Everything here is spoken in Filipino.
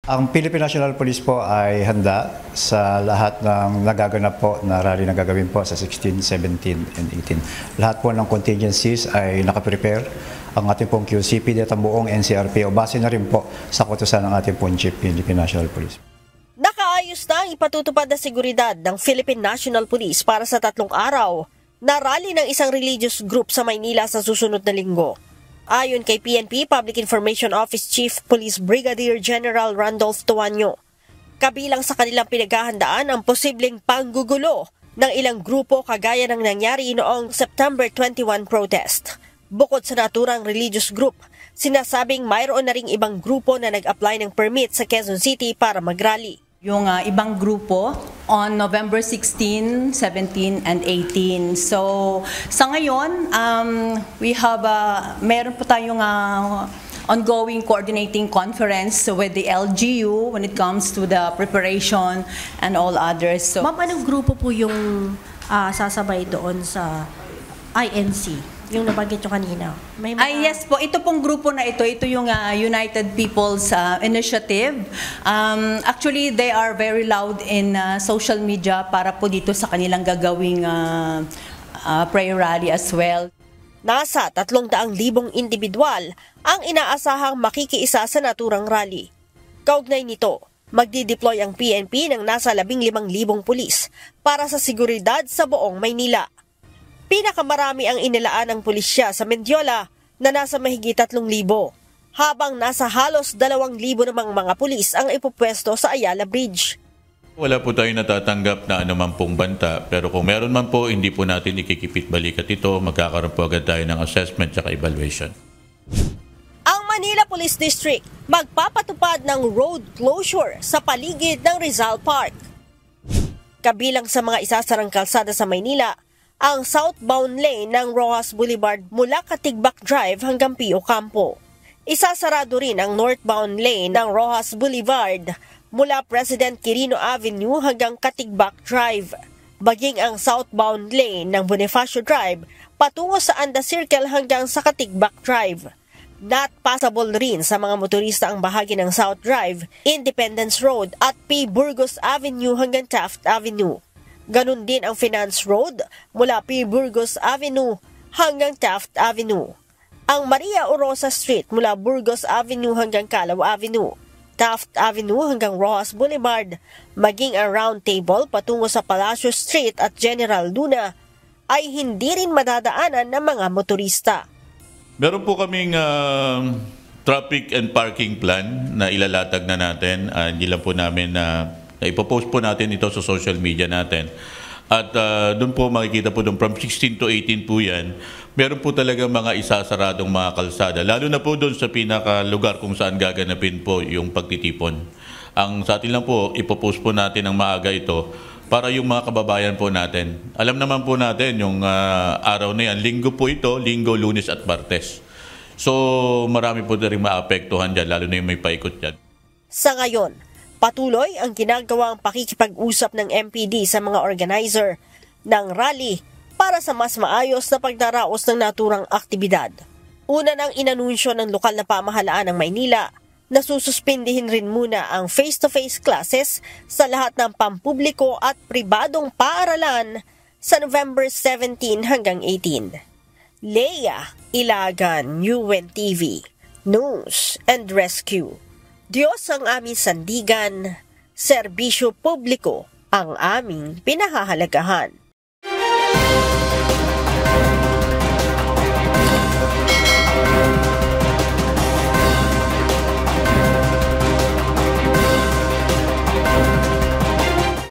Ang Philippine National Police po ay handa sa lahat ng nagaganap po na rally na gagawin po sa 16, 17, and 18. Lahat po ng contingencies ay nakaprepare. Ang ating pong QCPD at ang buong NCRPO base na rin po sa kautusan ng ating pong Chief Philippine National Police. Nakaayos na ang ipatutupad na seguridad ng Philippine National Police para sa 3 araw na rally ng isang religious group sa Maynila sa susunod na linggo. Ayon kay PNP Public Information Office Chief Police Brigadier General Randolph Tuanyo, kabilang sa kanilang pinaghahandaan ang posibleng panggugulo ng ilang grupo kagaya ng nangyari noong September 21 protest. Bukod sa naturang religious group, sinasabing mayroon na ring ibang grupo na nag-apply ng permit sa Quezon City para mag-rally. Yung ibang grupo on November 16, 17, and 18. So, sa ngayon, meron po tayong ongoing coordinating conference with the LGU when it comes to the preparation and all others. So, Ma'am, anong grupo po yung sasabay doon sa INC? Yung nabanggit nyo kanina. May mga... yes po, ito pong grupo na ito yung United People's Initiative. Actually, they are very loud in social media para po dito sa kanilang gagawing prayer rally as well. Nasa 300,000 individual ang inaasahang makikiisa sa naturang rally. Kaugnay nito, magdi-deploy ang PNP ng nasa 15,000 pulis para sa seguridad sa buong Maynila. Pinakamarami ang inilaan ng pulisya sa Mendiola na nasa mahigit 3,000, habang nasa halos 2,000 namang mga pulis ang ipupwesto sa Ayala Bridge. Wala po tayong natatanggap na anuman pong banta, pero kung meron man po, hindi po natin ikikipit balikat ito, magkakaroon po agad tayo ng assessment at evaluation. Ang Manila Police District magpapatupad ng road closure sa paligid ng Rizal Park. Kabilang sa mga isasarang kalsada sa Maynila, ang southbound lane ng Roxas Boulevard mula Katigbak Drive hanggang Pio Campo. Isasarado rin ang northbound lane ng Roxas Boulevard mula President Quirino Avenue hanggang Katigbak Drive. Baging ang southbound lane ng Bonifacio Drive patungo sa Anda Circle hanggang sa Katigbak Drive. Not passable rin sa mga motorista ang bahagi ng South Drive, Independence Road at P. Burgos Avenue hanggang Taft Avenue. Ganon din ang Finance Road mula P. Burgos Avenue hanggang Taft Avenue. Ang Maria Orosa Street mula Burgos Avenue hanggang Calao Avenue, Taft Avenue hanggang Roxas Boulevard, maging ang Round Table patungo sa Palacio Street at General Luna ay hindi rin madadaanan ng mga motorista. Meron po kaming traffic and parking plan na ilalatag na natin. Hindi lang po namin ipopost po natin ito sa social media natin. At doon po makikita po doon from 16 to 18 po yan. Meron po talaga mga isasaradong mga kalsada. Lalo na po doon sa pinakalugar kung saan gaganapin po yung pagtitipon. Ang sa atin lang po, ipopost po natin ng maaga ito para yung mga kababayan po natin. Alam naman po natin yung araw na yan. Linggo po ito, Linggo, Lunes at Martes. So marami po na rin maapektuhan dyan, lalo na yung may paikot dyan. Sa ngayon, patuloy ang ginagawang pakikipag-usap ng MPD sa mga organizer ng rally para sa mas maayos na pagdaraos ng naturang aktibidad. Una nang inanunsyo ng lokal na pamahalaan ng Maynila na sususpindihin rin muna ang face-to-face classes sa lahat ng pampubliko at pribadong paaralan sa November 17 hanggang 18. Leia Ilagan, UNTV, News and Rescue. Diyos ang aming sandigan, serbisyo publiko ang aming pinahahalagahan.